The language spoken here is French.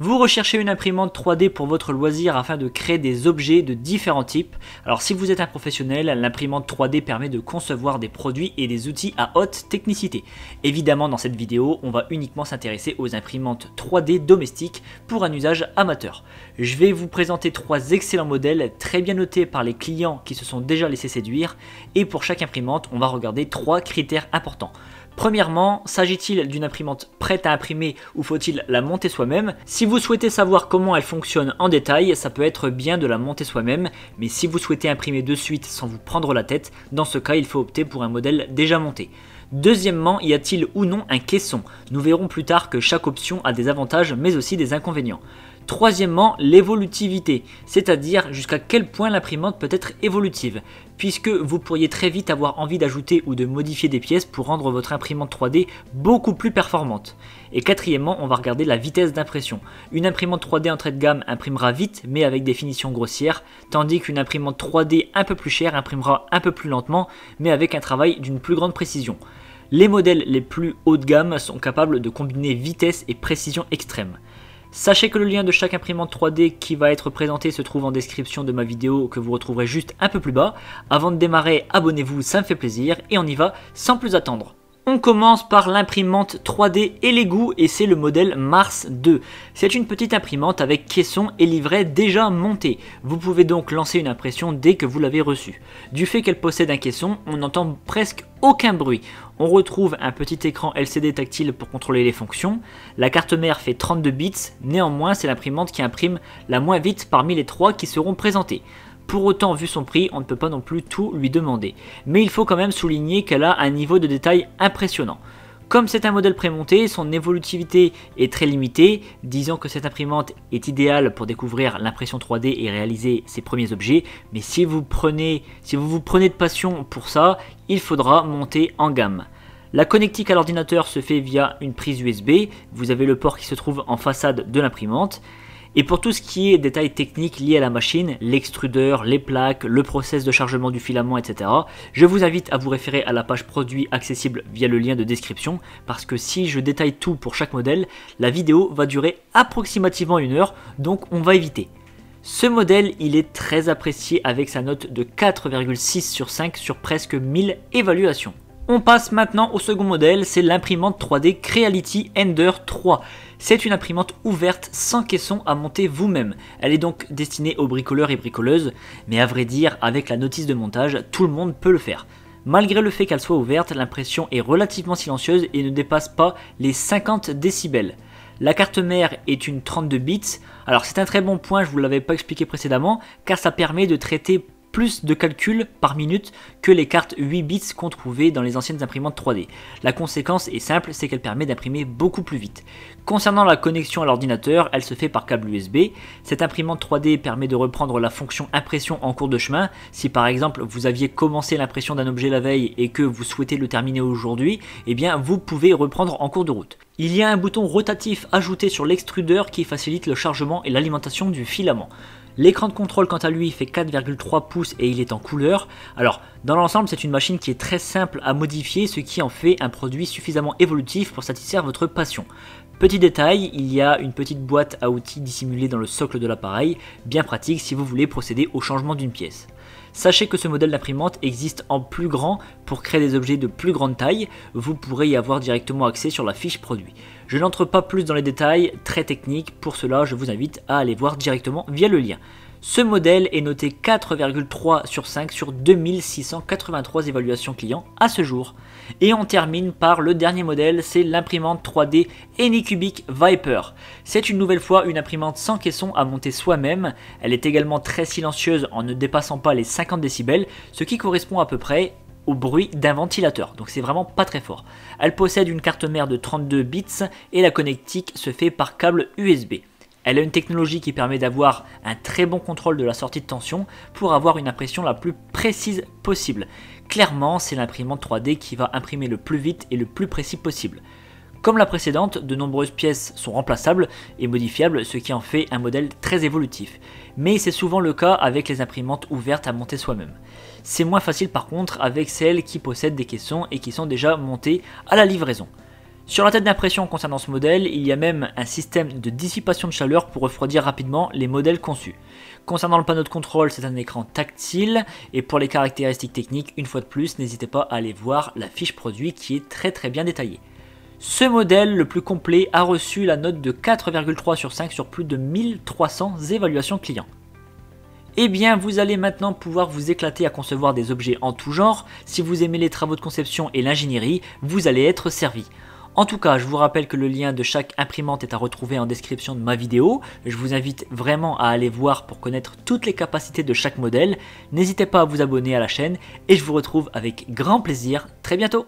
Vous recherchez une imprimante 3D pour votre loisir afin de créer des objets de différents types. Alors si vous êtes un professionnel, l'imprimante 3D permet de concevoir des produits et des outils à haute technicité. Évidemment, dans cette vidéo, on va uniquement s'intéresser aux imprimantes 3D domestiques pour un usage amateur. Je vais vous présenter 3 excellents modèles très bien notés par les clients qui se sont déjà laissés séduire, et pour chaque imprimante, on va regarder 3 critères importants. Premièrement, s'agit-il d'une imprimante prête à imprimer ou faut-il la monter soi-même? Si vous souhaitez savoir comment elle fonctionne en détail, ça peut être bien de la monter soi-même, mais si vous souhaitez imprimer de suite sans vous prendre la tête, dans ce cas il faut opter pour un modèle déjà monté. Deuxièmement, y a-t-il ou non un caisson? Nous verrons plus tard que chaque option a des avantages mais aussi des inconvénients. Troisièmement, l'évolutivité, c'est-à-dire jusqu'à quel point l'imprimante peut être évolutive, puisque vous pourriez très vite avoir envie d'ajouter ou de modifier des pièces pour rendre votre imprimante 3D beaucoup plus performante. Et quatrièmement, on va regarder la vitesse d'impression. Une imprimante 3D entrée de gamme imprimera vite mais avec des finitions grossières, tandis qu'une imprimante 3D un peu plus chère imprimera un peu plus lentement mais avec un travail d'une plus grande précision. Les modèles les plus haut de gamme sont capables de combiner vitesse et précision extrême. Sachez que le lien de chaque imprimante 3D qui va être présenté se trouve en description de ma vidéo que vous retrouverez juste un peu plus bas. Avant de démarrer, abonnez-vous, ça me fait plaisir et on y va sans plus attendre. On commence par l'imprimante 3D Elegoo et c'est le modèle Mars 2. C'est une petite imprimante avec caisson et livret déjà monté. Vous pouvez donc lancer une impression dès que vous l'avez reçue. Du fait qu'elle possède un caisson, on n'entend presque aucun bruit. On retrouve un petit écran LCD tactile pour contrôler les fonctions. La carte mère fait 32 bits, néanmoins c'est l'imprimante qui imprime la moins vite parmi les 3 qui seront présentés. Pour autant, vu son prix, on ne peut pas non plus tout lui demander. Mais il faut quand même souligner qu'elle a un niveau de détail impressionnant. Comme c'est un modèle prémonté, son évolutivité est très limitée. Disons que cette imprimante est idéale pour découvrir l'impression 3D et réaliser ses premiers objets. Mais si vous vous prenez de passion pour ça, il faudra monter en gamme. La connectique à l'ordinateur se fait via une prise USB. Vous avez le port qui se trouve en façade de l'imprimante. Et pour tout ce qui est détails techniques liés à la machine, l'extrudeur, les plaques, le process de chargement du filament, etc., je vous invite à vous référer à la page produit accessible via le lien de description, parce que si je détaille tout pour chaque modèle, la vidéo va durer approximativement 1 heure, donc on va éviter. Ce modèle, il est très apprécié avec sa note de 4,6 sur 5 sur presque 1000 évaluations. On passe maintenant au second modèle, c'est l'imprimante 3D Creality Ender 3. C'est une imprimante ouverte sans caisson à monter vous-même. Elle est donc destinée aux bricoleurs et bricoleuses, mais à vrai dire, avec la notice de montage, tout le monde peut le faire. Malgré le fait qu'elle soit ouverte, l'impression est relativement silencieuse et ne dépasse pas les 50 décibels. La carte mère est une 32 bits. Alors c'est un très bon point, je ne vous l'avais pas expliqué précédemment, car ça permet de traiter plus de calculs par minute que les cartes 8 bits qu'on trouvait dans les anciennes imprimantes 3D. La conséquence est simple, c'est qu'elle permet d'imprimer beaucoup plus vite. Concernant la connexion à l'ordinateur, elle se fait par câble USB. Cette imprimante 3D permet de reprendre la fonction impression en cours de chemin. Si par exemple vous aviez commencé l'impression d'un objet la veille et que vous souhaitez le terminer aujourd'hui, eh bien vous pouvez reprendre en cours de route. Il y a un bouton rotatif ajouté sur l'extrudeur qui facilite le chargement et l'alimentation du filament. L'écran de contrôle quant à lui fait 4,3 pouces et il est en couleur. Alors dans l'ensemble c'est une machine qui est très simple à modifier, ce qui en fait un produit suffisamment évolutif pour satisfaire votre passion. Petit détail, il y a une petite boîte à outils dissimulée dans le socle de l'appareil, bien pratique si vous voulez procéder au changement d'une pièce. Sachez que ce modèle d'imprimante existe en plus grand pour créer des objets de plus grande taille, vous pourrez y avoir directement accès sur la fiche produit. Je n'entre pas plus dans les détails très techniques, pour cela je vous invite à aller voir directement via le lien. Ce modèle est noté 4,3 sur 5 sur 2683 évaluations clients à ce jour. Et on termine par le dernier modèle, c'est l'imprimante 3D Anycubic Viper. C'est une nouvelle fois une imprimante sans caisson à monter soi-même. Elle est également très silencieuse en ne dépassant pas les 50 décibels, ce qui correspond à peu près au bruit d'un ventilateur, donc c'est vraiment pas très fort. Elle possède une carte mère de 32 bits et la connectique se fait par câble USB. Elle a une technologie qui permet d'avoir un très bon contrôle de la sortie de tension pour avoir une impression la plus précise possible. Clairement, c'est l'imprimante 3D qui va imprimer le plus vite et le plus précis possible. Comme la précédente, de nombreuses pièces sont remplaçables et modifiables, ce qui en fait un modèle très évolutif. Mais c'est souvent le cas avec les imprimantes ouvertes à monter soi-même. C'est moins facile par contre avec celles qui possèdent des caissons et qui sont déjà montées à la livraison. Sur la tête d'impression concernant ce modèle, il y a même un système de dissipation de chaleur pour refroidir rapidement les modèles conçus. Concernant le panneau de contrôle, c'est un écran tactile et pour les caractéristiques techniques, une fois de plus, n'hésitez pas à aller voir la fiche produit qui est très bien détaillée. Ce modèle, le plus complet, a reçu la note de 4,3 sur 5 sur plus de 1300 évaluations clients. Eh bien, vous allez maintenant pouvoir vous éclater à concevoir des objets en tout genre. Si vous aimez les travaux de conception et l'ingénierie, vous allez être servi. En tout cas, je vous rappelle que le lien de chaque imprimante est à retrouver en description de ma vidéo. Je vous invite vraiment à aller voir pour connaître toutes les capacités de chaque modèle. N'hésitez pas à vous abonner à la chaîne et je vous retrouve avec grand plaisir très bientôt.